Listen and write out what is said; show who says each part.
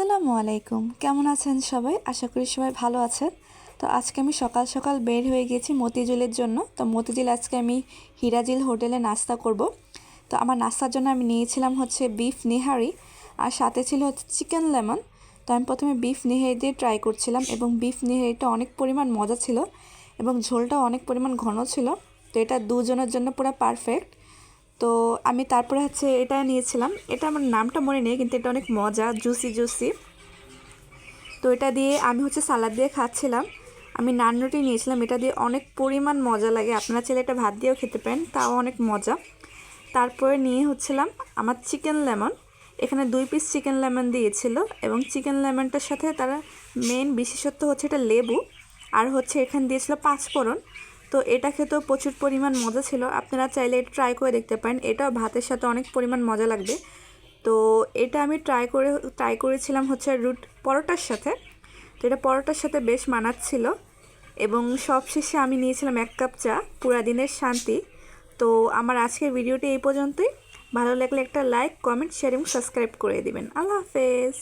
Speaker 1: আসসালামু আলাইকুম, কেমন আছেন সবাই? আশা করি সবাই ভালো আছেন। তো আজকে আমি সকাল সকাল বের হয়ে গেছি মতিঝিলের জন্য। তো মতিঝিল আজকে আমি হিরাজিল হোটেলে নাস্তা করব। তো আমার নাস্তার জন্য আমি নিয়েছিলাম হচ্ছে বিফ নিহারি, আর সাথে ছিল হচ্ছে চিকেন লেমন। তো আমি প্রথমে বিফ নিহারি দিয়ে ট্রাই করছিলাম এবং বিফ নিহারিটা অনেক পরিমাণ মজা ছিল এবং ঝোলটাও অনেক পরিমাণ ঘন ছিল। তো এটা দুজনের জন্য পুরো পারফেক্ট। তো আমি তারপরে হচ্ছে এটা নিয়েছিলাম, এটা আমার নামটা মনে নেই, কিন্তু এটা অনেক মজা, জুসি জুসি। তো এটা দিয়ে আমি হচ্ছে সালাদ দিয়ে খাচ্ছিলাম। আমি নান রুটি নিয়েছিলাম, এটা দিয়ে অনেক পরিমাণ মজা লাগে। আপনারা চাইলে এটা ভাত দিয়েও খেতে পারেন, তাও অনেক মজা। তারপরে নিয়ে হচ্ছিলাম আমার চিকেন লেমন। এখানে 2 পিস চিকেন লেমন দিয়েছিল এবং চিকেন লেমনটার সাথে তারা মেন বিশেষত্ব হচ্ছে এটা লেবু, আর হচ্ছে এখানে দিয়েছিল 5 ফোড়ন। তো এটা খেতেও প্রচুর পরিমাণ মজা ছিল। আপনারা চাইলে এটা ট্রাই করে দেখতে পারেন, এটাও ভাতের সাথে অনেক পরিমাণ মজা লাগবে। তো এটা আমি ট্রাই করেছিলাম হচ্ছে পরোটার সাথে। তো এটা পরোটার সাথে বেশ মানাচ্ছিল। এবং সবশেষে আমি নিয়েছিলাম 1 কাপ চা, পুরা দিনের শান্তি। তো আমার আজকের ভিডিওটি এই পর্যন্তই। ভালো লাগলে একটা লাইক, কমেন্ট, শেয়ার এবং সাবস্ক্রাইব করে দিবেন। আল্লাহ হাফেজ।